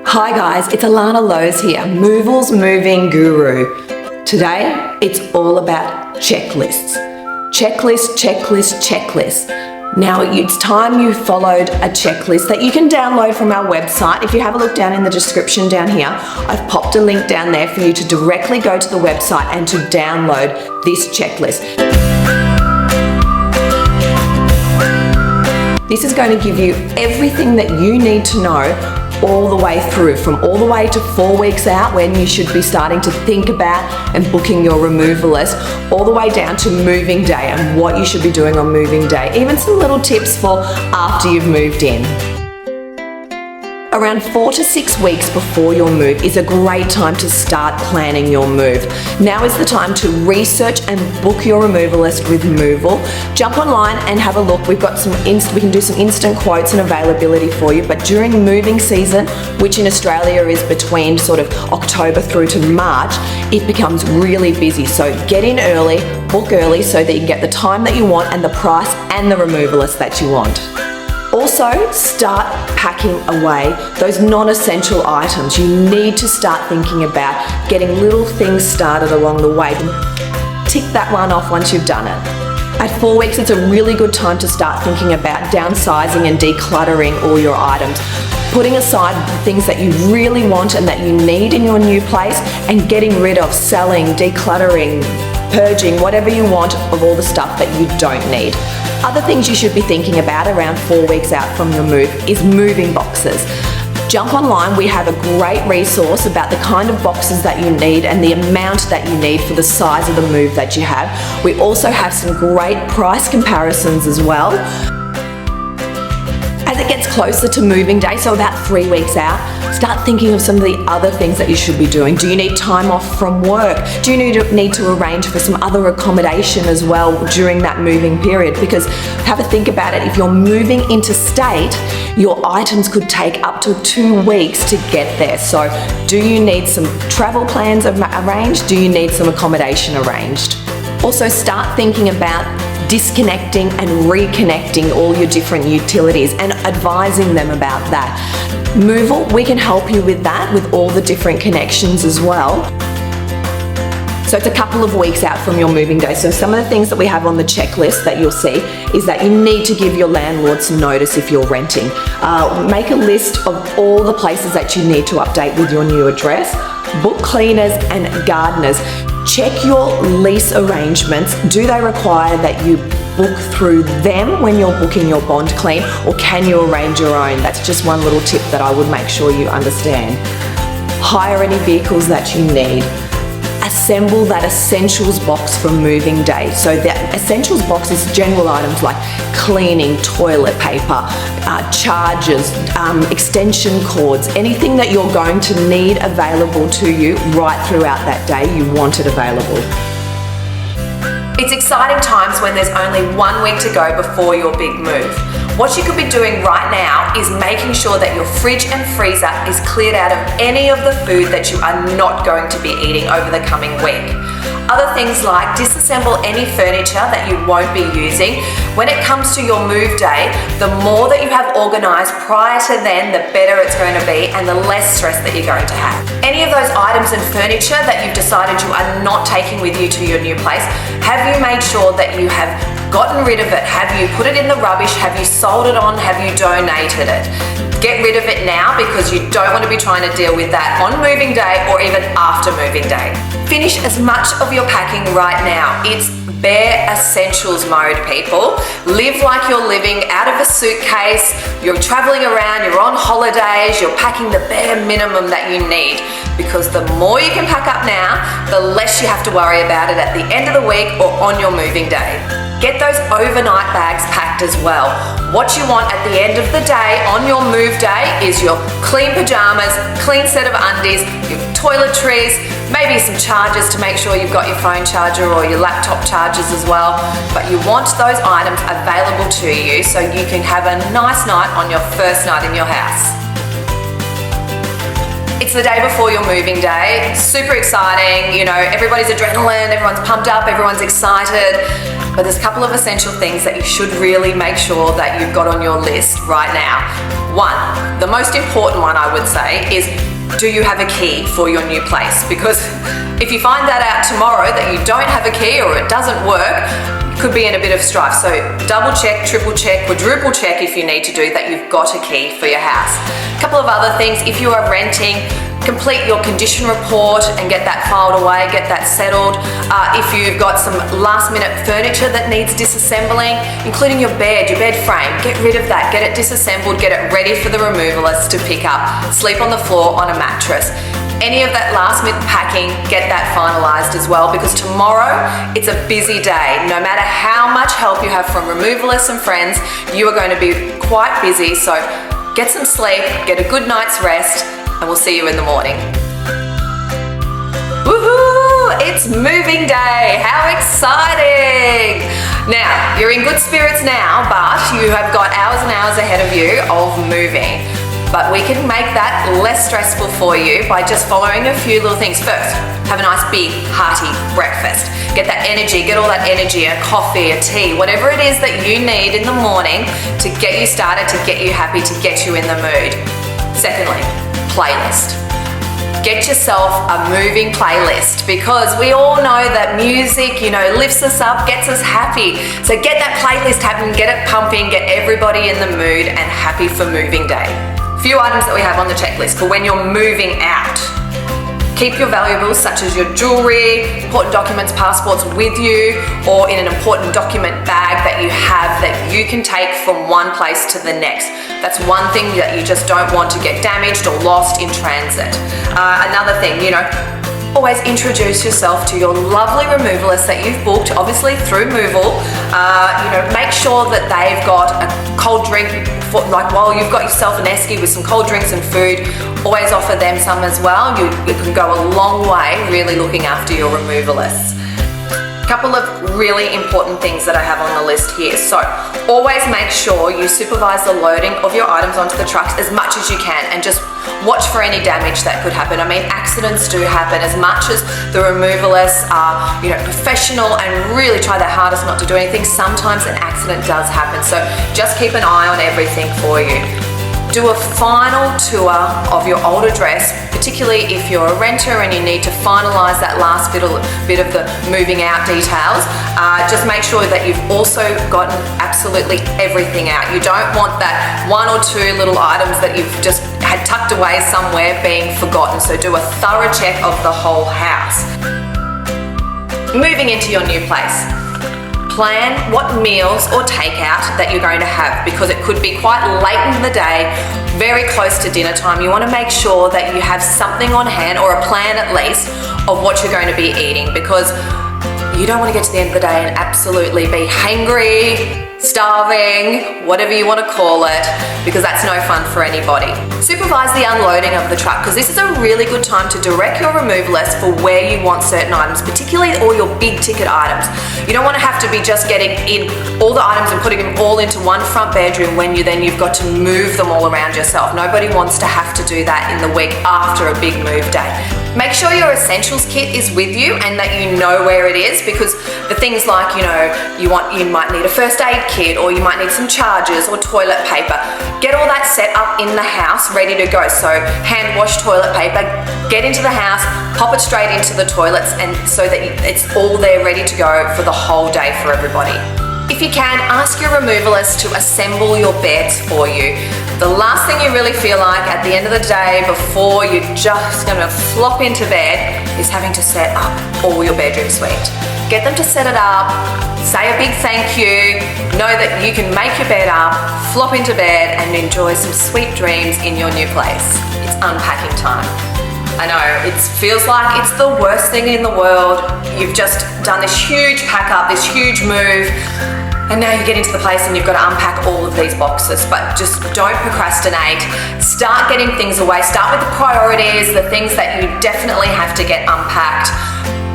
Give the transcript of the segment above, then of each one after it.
Hi guys, it's Alana Lowe's here, Moval's Moving Guru. Today, it's all about checklists. Checklist, checklist, checklist. Now, it's time you followed a checklist that you can download from our website. If you have a look down in the description down here, I've popped a link down there for you to directly go to the website and to download this checklist. This is going to give you everything that you need to know all the way through, from all the way to 4 weeks out when you should be starting to think about and booking your removal list, all the way down to moving day and what you should be doing on moving day. Even some little tips for after you've moved in. Around 4 to 6 weeks before your move is a great time to start planning your move. Now is the time to research and book your removal list with Moval. Jump online and have a look. We've got we can do some instant quotes and availability for you, but during moving season, which in Australia is between sort of October through to March, it becomes really busy. So get in early, book early so that you can get the time that you want and the price and the removal list that you want. Also, start packing away those non-essential items. You need to start thinking about getting little things started along the way. Tick that one off once you've done it. At 4 weeks, it's a really good time to start thinking about downsizing and decluttering all your items. Putting aside the things that you really want and that you need in your new place and getting rid of, selling, decluttering, purging, whatever you want of all the stuff that you don't need. Other things you should be thinking about around 4 weeks out from your move is moving boxes. Jump online, we have a great resource about the kind of boxes that you need and the amount that you need for the size of the move that you have. We also have some great price comparisons as well. As it gets closer to moving day, so about 3 weeks out, start thinking of some of the other things that you should be doing. Do you need time off from work? Do you need to arrange for some other accommodation as well during that moving period? Because have a think about it, if you're moving interstate, your items could take up to 2 weeks to get there. So do you need some travel plans arranged? Do you need some accommodation arranged? Also start thinking about disconnecting and reconnecting all your different utilities and advising them about that. Moval, we can help you with that, with all the different connections as well. So it's a couple of weeks out from your moving day. So some of the things that we have on the checklist that you'll see is that you need to give your landlord some notice if you're renting. Make a list of all the places that you need to update with your new address. Book cleaners and gardeners. Check your lease arrangements. Do they require that you book through them when you're booking your bond clean, or can you arrange your own? That's just one little tip that I would make sure you understand. Hire any vehicles that you need. Assemble that essentials box for moving day. So that essentials box is general items like cleaning, toilet paper, chargers, extension cords, anything that you're going to need available to you right throughout that day, you want it available. It's exciting times when there's only 1 week to go before your big move. What you could be doing right now is making sure that your fridge and freezer is cleared out of any of the food that you are not going to be eating over the coming week. Other things like disassemble any furniture that you won't be using. When it comes to your move day, the more that you have organised prior to then, the better it's going to be and the less stress that you're going to have. Any of those items and furniture that you've decided you are not taking with you to your new place, have you made sure that you have gotten rid of it? Have you put it in the rubbish? Have you sold it on? Have you donated it? Get rid of it now because you don't want to be trying to deal with that on moving day or even after moving day. Finish as much of your packing right now. It's bare essentials mode, people. Live like you're living out of a suitcase. You're traveling around, you're on holidays, you're packing the bare minimum that you need, because the more you can pack up now, the less you have to worry about it at the end of the week or on your moving day. Get those overnight bags packed as well. What you want at the end of the day on your move day is your clean pajamas, clean set of undies, your toiletries, maybe some chargers to make sure you've got your phone charger or your laptop chargers as well. But you want those items available to you so you can have a nice night on your first night in your house. It's the day before your moving day. Super exciting, you know, everybody's adrenaline, everyone's pumped up, everyone's excited. But there's a couple of essential things that you should really make sure that you've got on your list right now. One, the most important one I would say, is do you have a key for your new place? Because if you find that out tomorrow that you don't have a key or it doesn't work, you could be in a bit of strife. So double check, triple check, quadruple check if you need to do that you've got a key for your house. A couple of other things, if you are renting, complete your condition report and get that filed away, get that settled. If you've got some last minute furniture that needs disassembling, including your bed frame, get rid of that, get it disassembled, get it ready for the removalists to pick up. Sleep on the floor on a mattress. Any of that last minute packing, get that finalised as well, because tomorrow it's a busy day. No matter how much help you have from removalists and friends, you are going to be quite busy. So get some sleep, get a good night's rest, and we'll see you in the morning. Woohoo! It's moving day! How exciting! Now, you're in good spirits now, but you have got hours and hours ahead of you of moving. But we can make that less stressful for you by just following a few little things. First, have a nice big hearty breakfast. Get that energy, get all that energy, a coffee, a tea, whatever it is that you need in the morning to get you started, to get you happy, to get you in the mood. Secondly, playlist. Get yourself a moving playlist, because we all know that music, lifts us up, gets us happy. So get that playlist happening, get it pumping, get everybody in the mood and happy for moving day. Few items that we have on the checklist for when you're moving out. Keep your valuables such as your jewelry, important documents, passports with you, or in an important document bag that you have that you can take from one place to the next. That's one thing that you just don't want to get damaged or lost in transit. Another thing, always introduce yourself to your lovely removalist that you've booked, obviously through Moval. Make sure that they've got a cold drink, while you've got yourself an esky with some cold drinks and food, always offer them some as well. It can go a long way really looking after your removalists. Couple of really important things that I have on the list here. So always make sure you supervise the loading of your items onto the trucks as much as you can, and just watch for any damage that could happen. I mean, accidents do happen. As much as the removalists are, professional and really try their hardest not to do anything, sometimes an accident does happen. So just keep an eye on everything for you. Do a final tour of your old address, particularly if you're a renter and you need to finalise that last bit of the moving out details. Just make sure that you've also gotten absolutely everything out. You don't want that one or two little items that you've just had tucked away somewhere being forgotten. So do a thorough check of the whole house. Moving into your new place. Plan what meals or takeout that you're going to have, because it could be quite late in the day, very close to dinner time. You want to make sure that you have something on hand, or a plan at least, of what you're going to be eating, because you don't want to get to the end of the day and absolutely be hangry, starving, whatever you want to call it, because that's no fun for anybody. Supervise the unloading of the truck, because this is a really good time to direct your removalist for where you want certain items, particularly all your big ticket items. You don't want to have to be just getting in all the items and putting them all into one front bedroom when you've got to move them all around yourself. Nobody wants to have to do that in the week after a big move day. Make sure your essentials kit is with you and that you know where it is, because the things like, you might need a first aid kit, or you might need some chargers or toilet paper. Get all that set up in the house, ready to go. So hand wash toilet paper, get into the house, pop it straight into the toilets, and so that it's all there ready to go for the whole day for everybody. If you can, ask your removalist to assemble your beds for you. The last thing you really feel like at the end of the day, before you're just going to flop into bed, is having to set up all your bedroom suite. Get them to set it up, say a big thank you, know that you can make your bed up, flop into bed and enjoy some sweet dreams in your new place. It's unpacking time. I know, it feels like it's the worst thing in the world. You've just done this huge pack up, this huge move, and now you get into the place and you've got to unpack all of these boxes. But just don't procrastinate. Start getting things away. Start with the priorities, the things that you definitely have to get unpacked.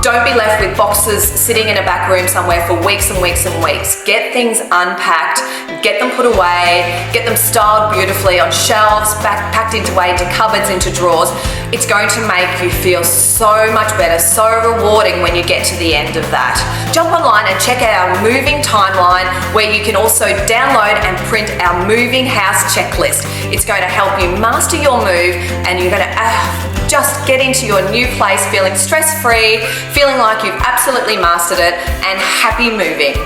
Don't be left with boxes sitting in a back room somewhere for weeks and weeks and weeks. Get things unpacked, get them put away, get them styled beautifully on shelves, packed into cupboards, into drawers. It's going to make you feel so much better, so rewarding when you get to the end of that. Jump online and check out our moving timeline, where you can also download and print our moving house checklist. It's going to help you master your move, and you're going to just get into your new place feeling stress-free, feeling like you've absolutely mastered it, and happy moving.